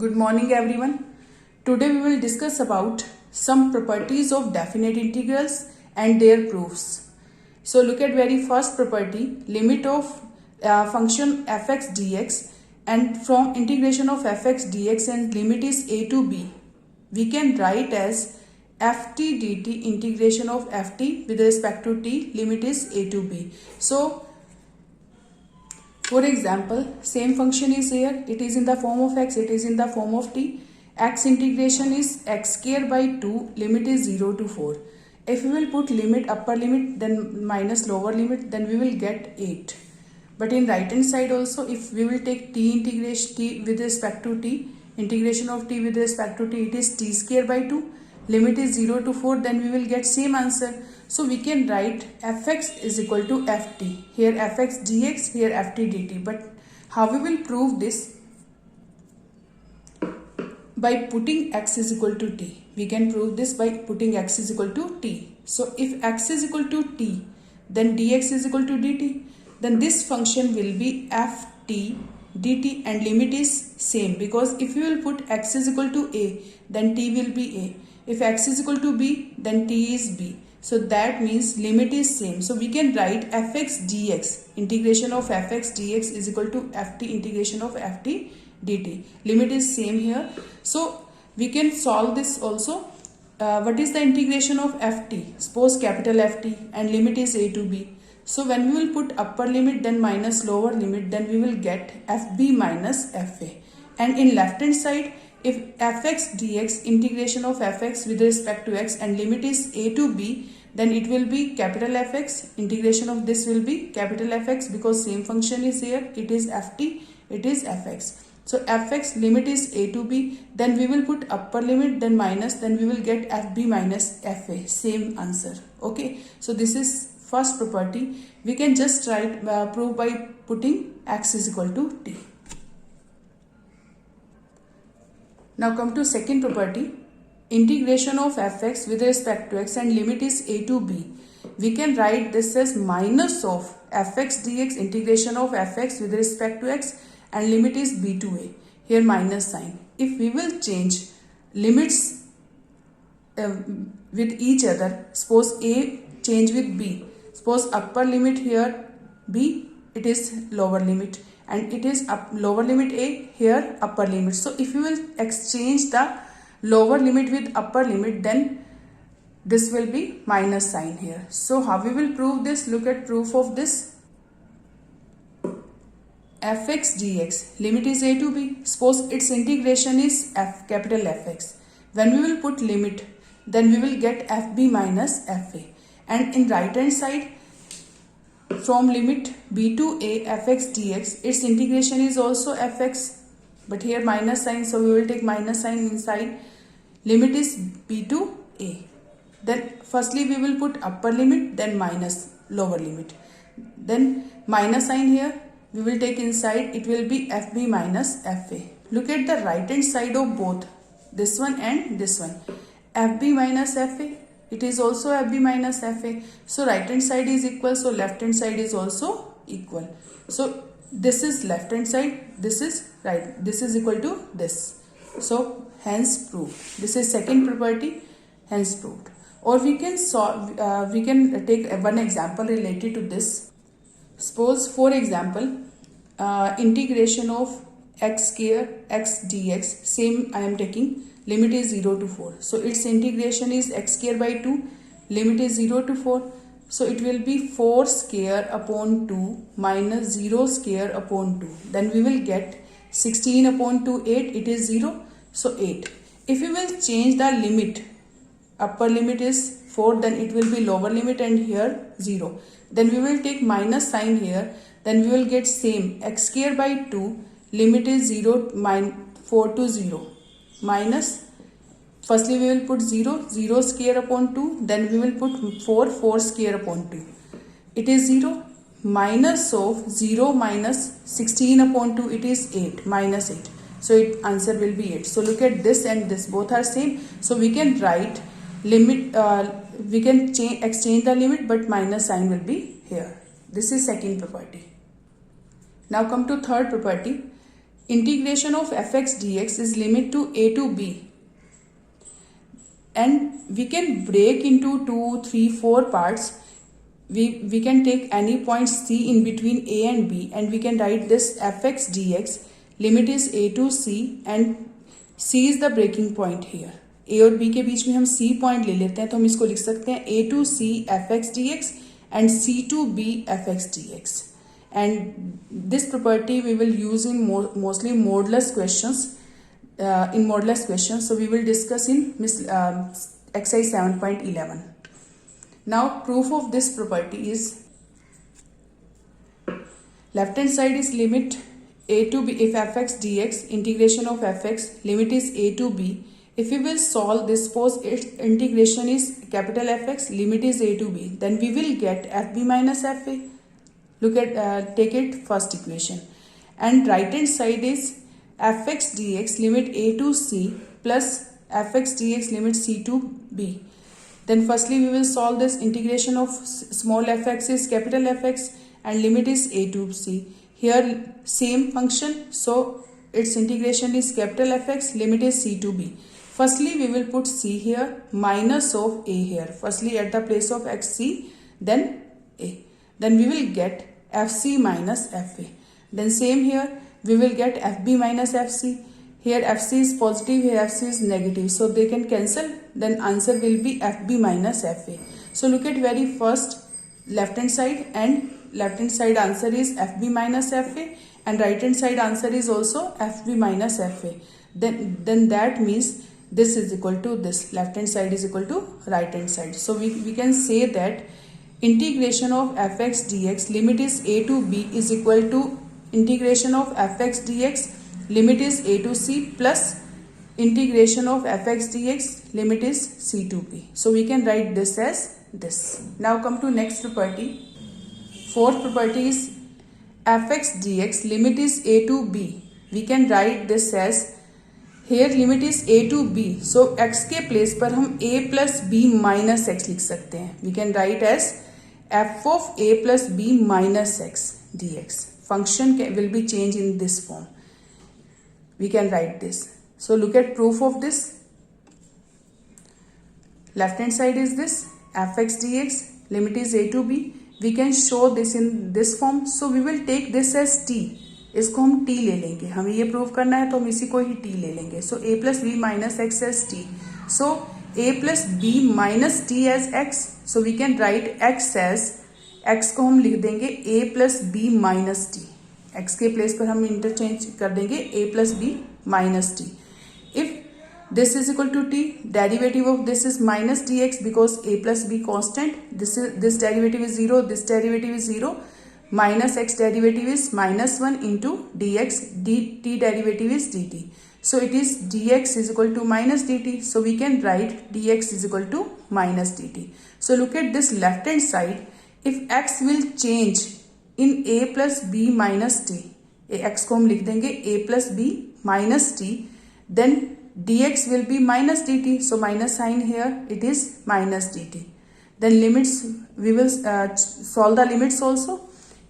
Good morning everyone. Today we will discuss about some properties of definite integrals and their proofs. So look at very first property, limit of function fx dx, and from integration of fx dx and limit is a to b. We can write as ft dt integration of ft with respect to t, limit is a to b. So for example, same function is here. It is in the form of x, it is in the form of t. X integration is x square by 2, limit is 0 to 4. If we will put limit, upper limit, then minus lower limit, then we will get 8. But in right hand side also, if we will take t integration, t with respect to t, integration of t with respect to t, it is t square by 2. Limit is 0 to 4, then we will get same answer. So we can write fx is equal to ft. Here fx dx, here ft dt. But how we will prove this? By putting x is equal to t. We can prove this by putting x is equal to t. So if x is equal to t, then dx is equal to dt. Then this function will be ft dt and limit is same, because if you will put x is equal to a, then t will be a. If x is equal to b, then t is b. So that means limit is same. So we can write fx dx, integration of fx dx is equal to ft integration of ft dt. Limit is same here. So we can solve this also. What is the integration of ft? Suppose capital Ft and limit is a to b. So when we will put upper limit then minus lower limit, then we will get fb minus fa. And in left hand side, if fx dx integration of fx with respect to x and limit is a to b, then it will be capital Fx, integration of this will be capital Fx, because same function is here, it is ft, it is fx. So fx limit is a to b, then we will put upper limit, then minus, then we will get fb minus fa, same answer. Okay, so this is first property. We can just write prove by putting x is equal to t. Now come to second property, integration of fx with respect to x and limit is a to b. We can write this as minus of fx dx integration of fx with respect to x and limit is b to a. Here minus sign. If we will change limits with each other, suppose a change with b. Suppose upper limit here b, it is lower limit, and it is lower limit a, here upper limit. So if you will exchange the lower limit with upper limit, then this will be minus sign here. So how we will prove this? Look at proof of this. Fx dx, limit is a to b. Suppose its integration is capital Fx. When we will put limit, then we will get fb minus fa. And in right hand side, from limit b to a fx dx, its integration is also fx, but here minus sign, so we will take minus sign inside. Limit is b to a. Then firstly we will put upper limit, then minus lower limit. Then minus sign here we will take inside, it will be fb minus fa. Look at the right hand side of both, this one and this one. fb minus fa, it is also fb minus fa. So right hand side is equal, so left hand side is also equal. So this is left hand side, this is right, this is equal to this. So hence proved. This is second property, hence proved. Or we can solve, we can take one example related to this. Suppose for example, integration of x square x dx, same I am taking, limit is 0 to 4. So its integration is x square by 2, limit is 0 to 4. So it will be 4 square upon 2 minus 0 square upon 2. Then we will get 16 upon 2, 8, it is 0. So 8. If we will change the limit, upper limit is 4, then it will be lower limit and here 0. Then we will take minus sign here, then we will get same x square by 2, limit is 0, 4 to 0. Minus, firstly we will put 0, 0 square upon 2, then we will put 4, 4 square upon 2. It is 0, minus of 0 minus 16 upon 2, it is 8, minus 8. So answer will be 8. So look at this and this, both are same. So we can write limit, we can exchange the limit, but minus sign will be here. This is second property. Now come to third property. integration of fx dx is limit to a to b, and we can break into 2, 3, 4 parts. We can take any point c in between a and b, and we can write this fx dx limit is a to c, and c is the breaking point here. a और b के बीच में हम c point ले लेते हैं, तो हम इसको लिख सकते हैं a to c fx dx and c to b fx dx. And this property we will use in mostly modulus questions. In modulus questions, so we will discuss in exercise 7.11. Now proof of this property is left hand side is limit a to b. If fx dx integration of fx limit is a to b, if we will solve this, suppose its integration is capital Fx, limit is a to b, then we will get fb minus fa. Look at take it first equation, and right hand side is fx dx limit a to c plus fx dx limit c to b. Then firstly we will solve this integration of small fx is capital Fx and limit is a to c. Here same function, so its integration is capital Fx, limit is c to b. Firstly we will put c here, minus of a here, firstly at the place of xc, then a. Then we will get fc minus fa. Then same here we will get fb minus fc. Here fc is positive, here fc is negative, so they can cancel. Then answer will be fb minus fa. So look at very first left hand side, and left hand side answer is fb minus fa, and right hand side answer is also fb minus fa. Then that means this is equal to this, left hand side is equal to right hand side. So we can say that integration of fx dx limit is a to b is equal to integration of fx dx limit is a to c plus integration of fx dx limit is c to b. So we can write this as this. Now come to next property. Fourth property is fx dx limit is a to b. We can write this as, here limit is a to b, so x के place पर हम a plus b minus x लिख सकते हैं. We can write as f of a plus b minus x dx. Function will be changed in this form. We can write this. So look at proof of this. Left hand side is this fx dx limit is a to b. We can show this in this form. So we will take this as t. इसको हम t ले लेंगे, हमें ये prove करना है तो हम इसी को ही t ले लेंगे. So a plus b minus x as t. So a plus b minus t as x. So we can write x as, x को हम लिख देंगे a plus b minus t. x के प्लेस पर हम interchange कर देंगे a plus b minus t. If this is equal to t, derivative of this is minus dx because a plus b constant. This derivative is 0, this derivative is 0. Minus x derivative is minus 1 into dx, t derivative is dt. So it is dx is equal to minus dt. So we can write dx is equal to minus dt. So look at this left hand side. If x will change in a plus b minus t, x को हम लिख देंगे a plus b minus t, then dx will be minus dt. So minus sign here, it is minus dt. Then limits, we will solve the limits also.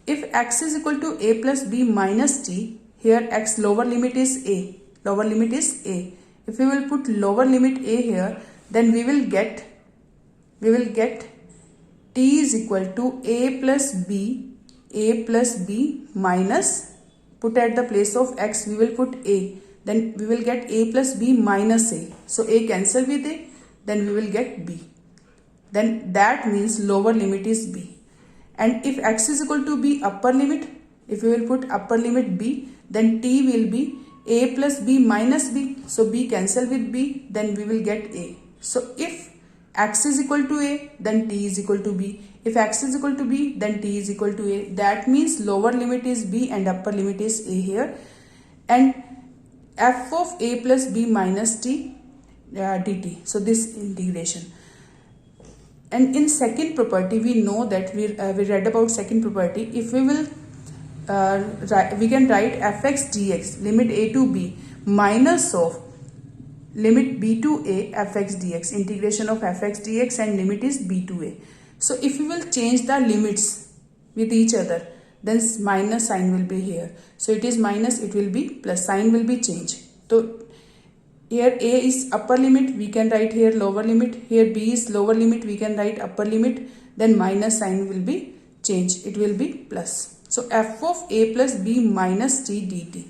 If x is equal to a plus b minus t, here x lower limit is a. Lower limit is a. If we will put lower limit a here, then we will get t is equal to a plus b minus, put at the place of x we will put a, then we will get a plus b minus a. So a cancel with a, then we will get b. Then that means lower limit is b. And if x is equal to b upper limit, if we will put upper limit b, then t will be a plus b minus b. So b cancel with b, then we will get a. So if x is equal to a, then t is equal to b. If x is equal to b, then t is equal to a. That means lower limit is b and upper limit is a here. And f of a plus b minus t dt. So this integration. And in second property, we know that we read about second property. If we will, we can write fx dx limit a to b minus of limit b to a fx dx, integration of fx dx, and limit is b to a. So if we will change the limits with each other, then minus sign will be here. So it is minus, it will be plus, sign will be changed. So here A is upper limit, we can write here lower limit. Here B is lower limit, we can write upper limit. Then minus sign will be changed, it will be plus. So f of A plus B minus t dt.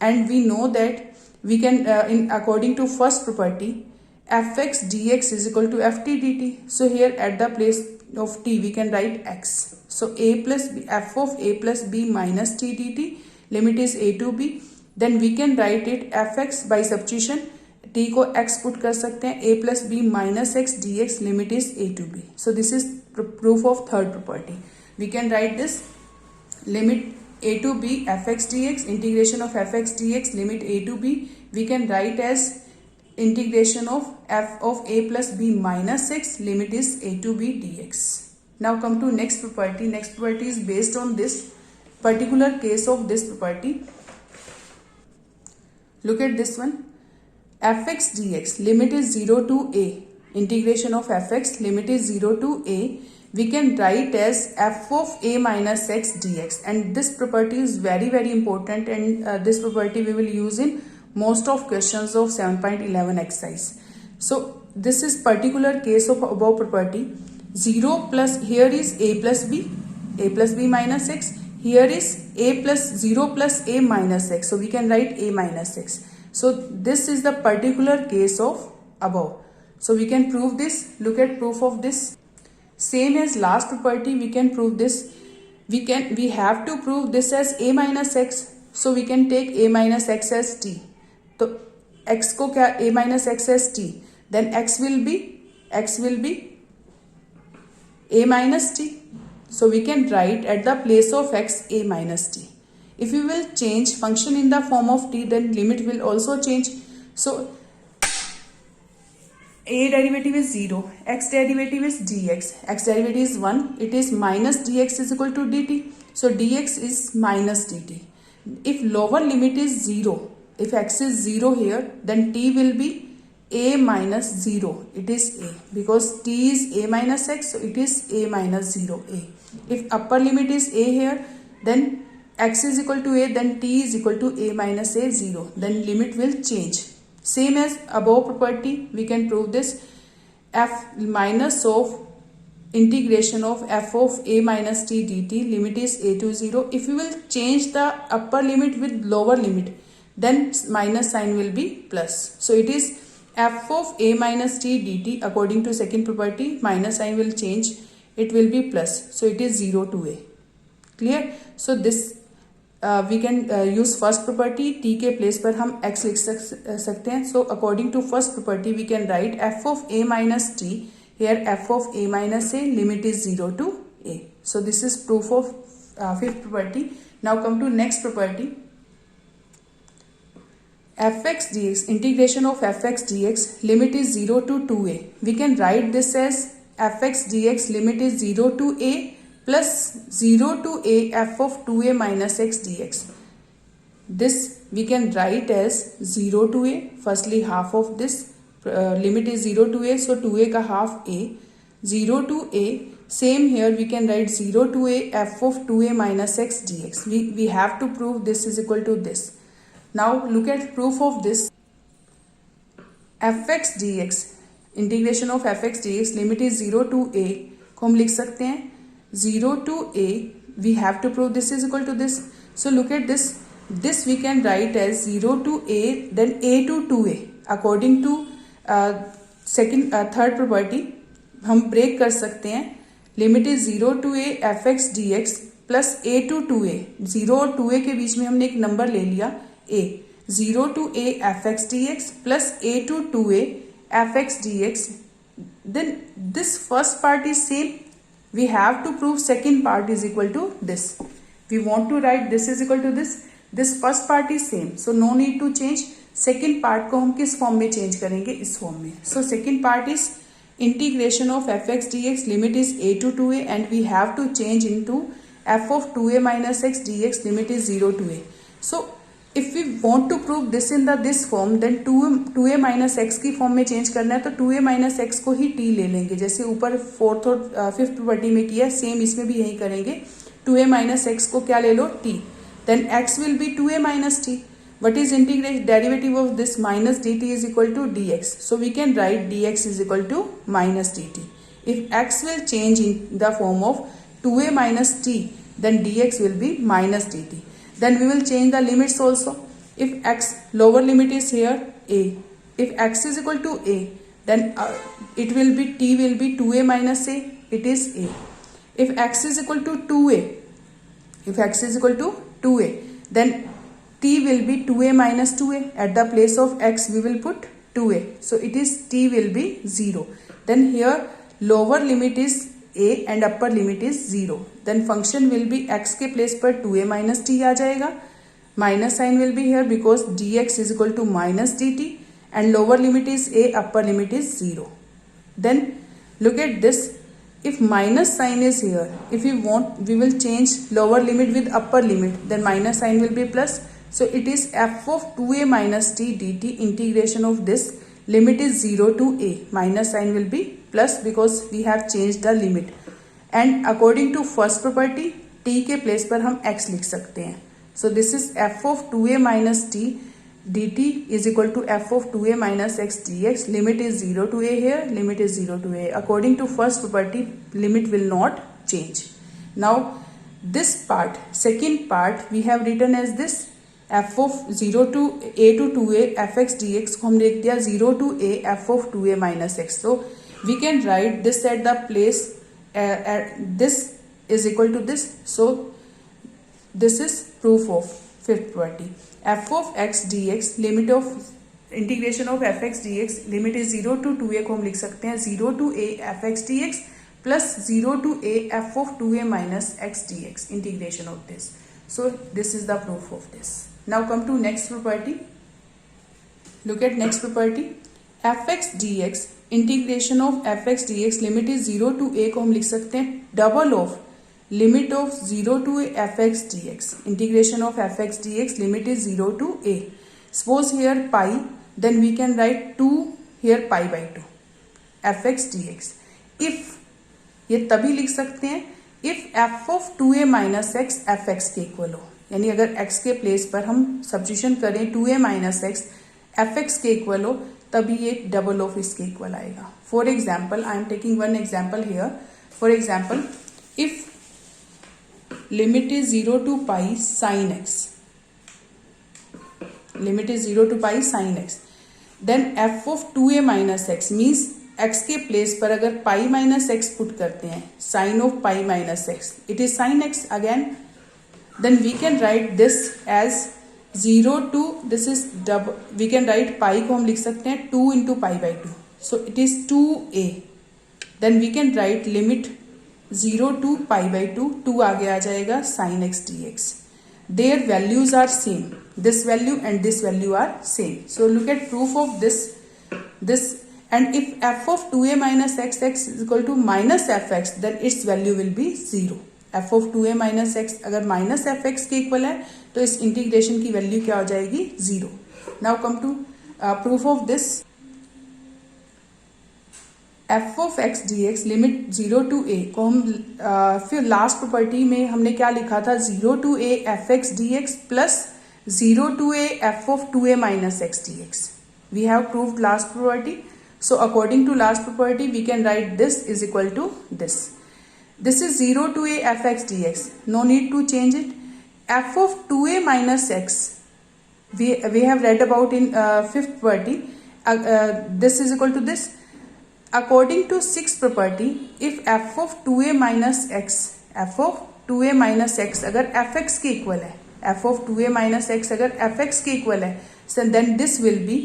And we know that we can in according to first property, fx dx is equal to ft dt. So here at the place of t we can write x. So a plus b, f of a plus b minus t dt, limit is a to b. Then we can write it fx by substitution, t को x put कर सकते हैं, a plus b minus x dx, limit is a to b. So this is proof of third property. We can write this limit a to b fx dx, integration of fx dx, limit a to b, we can write as integration of f of a plus b minus x, limit is a to b dx. Now come to next property. Next property is based on this particular case of this property. Look at this one. Fx dx, limit is 0 to a, integration of fx, limit is 0 to a, we can write as f of a minus x dx. And this property is very important, and this property we will use in most of questions of 7.11 exercise. So this is particular case of above property. 0 plus, here is a plus b minus x, here is a plus 0 plus a minus x, so we can write a minus x. So this is the particular case of above. So we can prove this. Look at proof of this. Same as last property, we can prove this. We have to prove this as a minus x. So we can take a minus x as t. तो x को क्या, a minus x as t, then x will be a minus t. So we can write at the place of x a minus t. If we will change function in the form of t, then limit will also change. So a derivative is 0, x derivative is dx, x derivative is 1, it is minus dx is equal to dt. So dx is minus dt. If lower limit is 0, if x is 0 here, then t will be a minus 0, it is a, because t is a minus x, so it is a minus 0 a. If upper limit is a here, then x is equal to a, then t is equal to a minus a 0, then limit will change. Same as above property, we can prove this. F minus of integration of f of a minus t dt, limit is a to 0. If we will change the upper limit with lower limit, then minus sign will be plus. So it is f of a minus t dt, according to second property, minus sign will change, it will be plus. So it is 0 to a. Clear? So this we can use first property, t के place पर हम x लिख सकते हैं. So according to first property, we can write f of a minus t, here f of a minus a, limit is 0 to a. So this is proof of fifth property. Now come to next property. Fx dx, integration of fx dx, limit is 0 to 2a. We can write this as fx dx, limit is 0 to a plus 0 to a f of 2a minus x dx. This we can write as 0 to a, firstly half of this, limit is 0 to a, so 2a का half a, 0 to a, same here we can write 0 to a f of 2a minus x dx. We have to prove this is equal to this. Now look at proof of this. fx dx, integration of fx dx, limit is 0 to a को हम लिख सकते हैं 0 to a, we have to prove this is equal to this. So look at this. This we can write as 0 to a, then a to 2a. According to third property, हम break कर सकते हैं. Limit is 0 to a fx dx plus a to 2a. 0 और 2a के बीच में हमने एक number ले लिया a. 0 to a fx dx plus a to 2a fx dx. Then this first part is same. We have to prove second part is equal to this. We want to write this is equal to this. This first part is same, so no need to change. Second part को हम किस form में change करेंगे, इस form में. So second part is integration of fx dx, limit is a to 2a, and we have to change into f of 2a minus x dx, limit is 0 to a. So if we want to prove this in this form, then 2a minus x की form में change करना है, तो 2a minus x को ही t ले लेंगे, जैसे ऊपर फोर्थ और फिफ्थ प्रॉपर्टी में किया, सेम इसमें भी यही करेंगे. 2a minus x को क्या ले लो t, then x will be 2a minus t. What is derivative of this minus dt is equal to dx. So we can write dx is equal to minus dt. If x will change in the form of 2a minus t, then dx will be minus dt. Then we will change the limits also. If x, lower limit is here a. If x is equal to a, then it will be t will be 2a minus a. It is a. If x is equal to 2a, if x is equal to 2a, then t will be 2a minus 2a. At the place of x we will put 2a. So it is t will be 0. Then here lower limit is a and upper limit is 0. Then function will be x के place पर 2a minus t आ जाएगा. Minus sign will be here because dx is equal to minus dt and lower limit is a, upper limit is 0. Then look at this. If minus sign is here, if we want, we will change lower limit with upper limit, then minus sign will be plus. So it is f of 2a minus t dt, integration of this limit is 0 to a, minus sign will be plus because we have changed the limit. And according to first property, t के place पर हम x लिख सकते हैं. So this is f of 2a minus t dt is equal to f of 2a minus x dx. Limit is 0 to a here, limit is 0 to a. According to first property, limit will not change. Now this part, second part, we have written as this f of 0 to a to 2a fx dx को हम लिख दिया 0 to a f of 2a minus x. So we can write this at the place this is equal to this. So this is proof of fifth property. F of x dx, limit of integration of fx dx, limit is 0 to 2a को हम लिख सकते हैं 0 to a fx dx plus 0 to a f of 2a minus x dx, integration of this. So this is the proof of this. Now come to next property. Look at next property. fx dx, integration of fx dx, limit is 0 to a को हम लिख सकते हैं double of limit of 0 to a fx dx, integration of fx dx, limit is 0 to a. Suppose here pi, then we can write 2 here pi by 2 fx dx. If ये तभी लिख सकते हैं if f of 2a minus x fx के equal हो, यानी अगर x के प्लेस पर हम सब्स्टिट्यूशन करें 2a minus x fx के इक्वल हो, तभी ये डबल ऑफ इसके इक्वल आएगा. For example, I am taking one example here. For example, if limit is 0 to pi sin x, limit is 0 to pi sin x, then f of 2a minus x means x के place पर अगर pi minus x put करते हैं, sin of pi minus x, it is sin x again. Then we can write this as 0 to, this is double, we can write pi को हम लिख सकते हैं 2 into pi by 2, so it is 2a. Then we can write limit 0 to pi by 2, 2 आगे आ जाएगा sin x dx. Their values are same. This value and this value are same. So look at proof of this. And if f of 2a minus x is equal to minus fx, then its value will be 0. f of 2a minus x अगर minus fx के equal है तो इस integration की value क्या हो जाएगी 0. Now come to proof of this. f of x dx, limit 0 to a को हम फिर लास्ट प्रॉपर्टी में हमने क्या लिखा था 0 to a f x dx plus 0 to a f of 2a minus x dx. We have proved last property. So according to last property, we can write this is equal to this. This is 0 to a f x dx. No need to change it. f of 2a minus x, we have read about in fifth property. This is equal to this. According to sixth property, if f of 2a minus x, f of 2a minus x अगर fx के equal है, f of 2a minus x अगर fx के equal है, so then this will be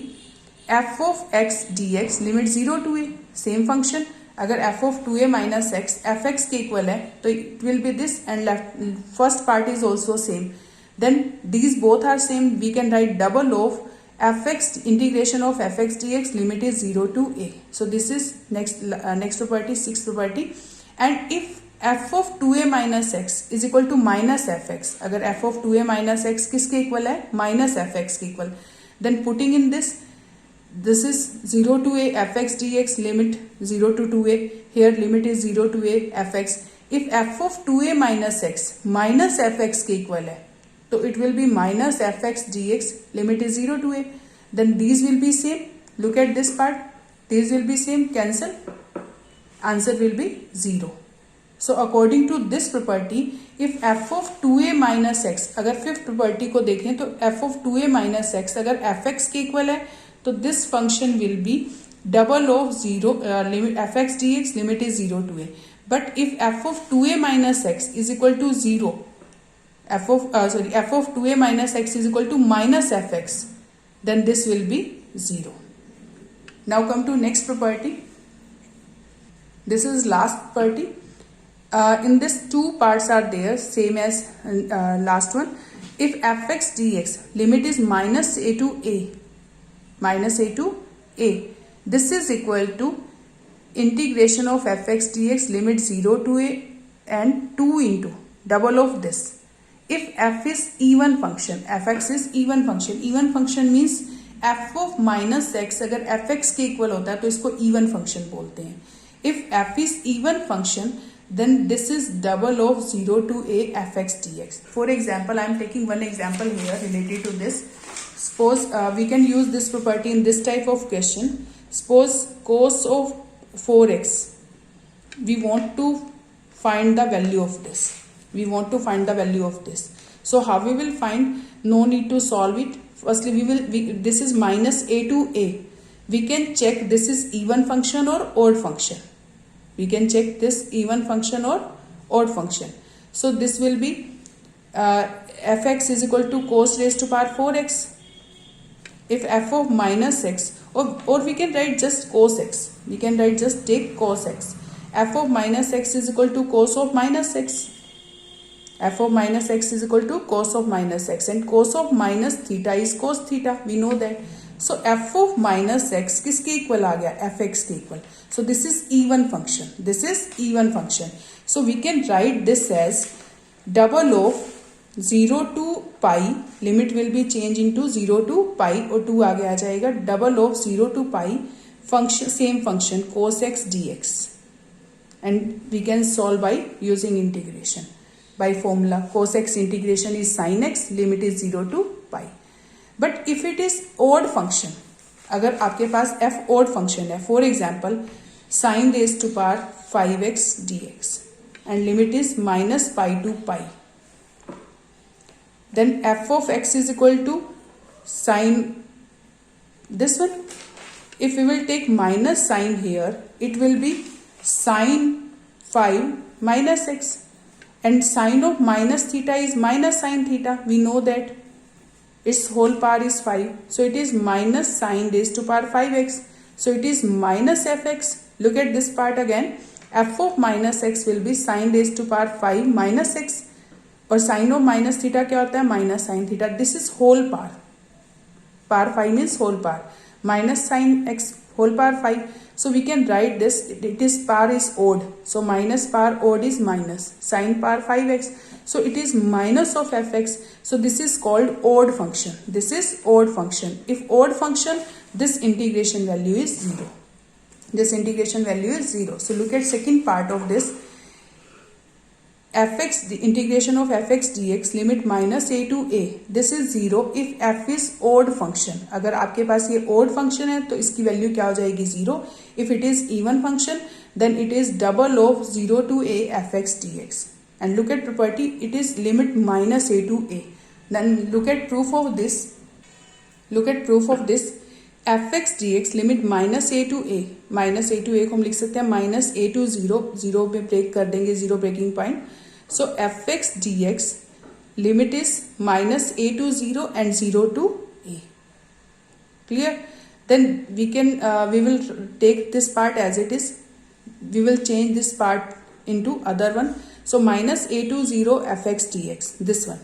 f of x dx, limit 0 to a, same function. अगर f of 2a minus x fx के equal है तो it will be this, and left first part is also same. Then these both are same, we can write double of fx, integration of fx dx, limit is 0 to a. So this is next property, sixth property. And if f of 2a minus x is equal to minus fx, अगर f of 2a minus x किसके equal है, minus fx के equal, then putting in this is 0 to a fx dx, limit 0 to 2a, here limit is 0 to a fx. If F of 2a minus X minus F X के equal है तो it will be minus F X D x, limit is 0 to a, then these will be same. Look at this part, these will be same, cancel, answer will be 0. So according to this property, if f of 2a minus x, अगर fifth property को देखें तो f of 2a minus x अगर fx के equal है तो this function will be double of 0 limit fx dx, limit is 0 to a. But if f of 2a minus x is equal to 0, f of 2a minus x is equal to minus fx, then this will be 0. Now come to next property. This is last property. In this two parts are there same as last one. If fx dx limit is minus a to a, this is equal to integration of fx dx limit 0 to a and 2 into double of this. If f is even function, fx is even function means f of minus x अगर fx के equal होता है तो इसको even function बोलते हैं. If f is even function, then this is double of 0 to a fx dx. For example, I am taking one example here related to this. Suppose we can use this property in this type of question. Suppose cos of 4x, we want to find the value of this. So how we will find? No need to solve it. Firstly, this is minus a to a. We can check this is even function or odd function. So this will be fx is equal to cos raised to power 4x. If f of minus x, or we can write just cos x. Take cos x. F of minus x is equal to cos of minus x. F of minus x is equal to cos of minus x, and cos of minus theta is cos theta. We know that. So f of minus x किसके equal आ गया? fx के equal. So this is even function. So we can write this as double of 0 to pi, limit will be changed into 0 to pi और 2 आगे आ जाएगा. Double of 0 to pi function, same function cos x dx, and we can solve by using integration. By formula, cos x integration is sin x, limit is 0 to pi. But if it is odd function, अगर आपके पास f odd function है, for example sin raised to power 5x dx and limit is minus pi to pi, then f of x is equal to sin this one. If we will take minus sign here, it will be sin 5 minus x. And sine of minus theta is minus sine theta. We know that its whole power is 5. So it is minus sine raised to power 5x. So it is minus fx. Look at this part again. F of minus x will be sine raised to power 5 minus x. और sine of minus theta क्या होता है? Minus sine theta. This is whole power. Power 5 means whole power. Minus sine x whole power 5. So we can write this, it is power is odd. So minus power odd is minus. Sine power 5x. So it is minus of fx. So this is called odd function. If odd function, this integration value is 0. So look at second part of this. fx, the integration of fx dx limit minus a to a, this is 0 if f is odd function. अगर आपके पास ये odd function है तो इसकी value क्या हो जाएगी? 0. If it is even function, then it is double of 0 to a fx dx. And look at property, it is limit minus a to a. Then look at proof of this. fx dx limit minus a to a को हम लिख सकते हैं minus a to 0 पे break कर देंगे, 0 breaking point. So fx dx limit is minus a to 0 and 0 to a. Clear? Then we will take this part as it is. We will change this part into other one. So minus a to 0 fx dx, this one.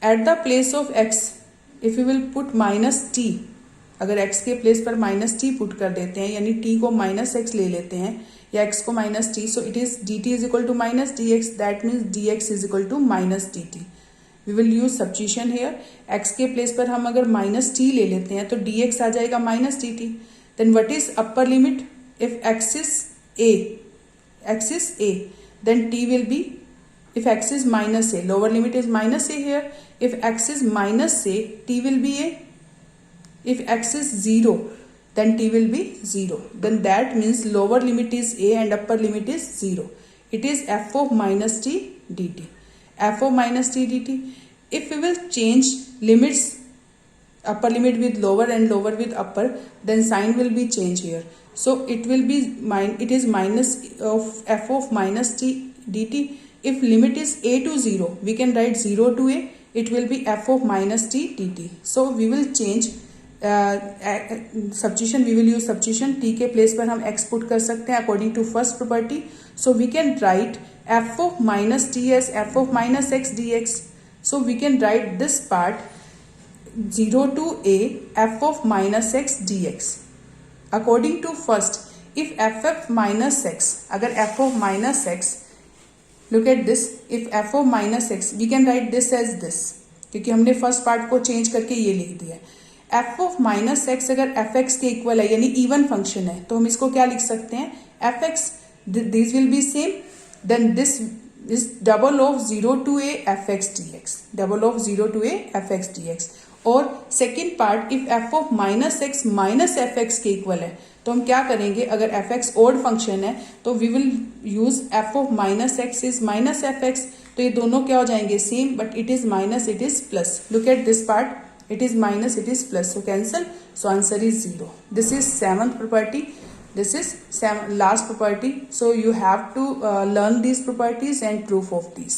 At the place of x, if we will put minus t, अगर x के place पर minus T put कर देते हैं, यानी t को minus x ले लेते हैं या x को minus T, so it is dt is equal to minus dx, that means dx is equal to minus dt. We will use substitution here. x के प्लेस पर हम अगर माइनस t ले लेते हैं तो dx आ जाएगा minus dt. Then what is upper limit? If x is a, then t will be, if x is minus a, lower limit is minus a here, if x is minus a, t will be a, if x is 0, then t will be 0, then that means lower limit is a and upper limit is 0. It is f of minus t dt, f of minus t dt. If we will change limits, upper limit with lower and lower with upper, then sign will be changed here. So it will be it is minus of f of minus t dt. If limit is a to 0, we can write 0 to a, it will be f of minus t dt. So we will change substitution, we will use substitution, t के place पर हम x put कर सकते हैं according to first property. So we can write f of minus t as f of minus x dx. So we can write this part 0 to a f of minus x dx. According to first, if f of minus x, अगर f of minus x, look at this, if f of minus x, we can write this as this, क्योंकि हमने first part को change करके ये लिख दिया है. f of minus x अगर एफ एक्स के इक्वल है, यानी इवन फंक्शन है, तो हम इसको क्या लिख सकते हैं, F X, this will be same, then this is double of 0 to a F X D X, double of 0 to a F X D X. और second part, if F of minus X minus F X के equal है, तो हम क्या करेंगे, अगर F x odd function है तो we will use F of minus X is minus F X. तो ये दोनों क्या हो जाएंगे, same, but it is minus, it is plus. Look at this part, it is minus, it is plus, so cancel, so answer is 0. This is 7th property, this is last property. So you have to learn these properties and proof of these.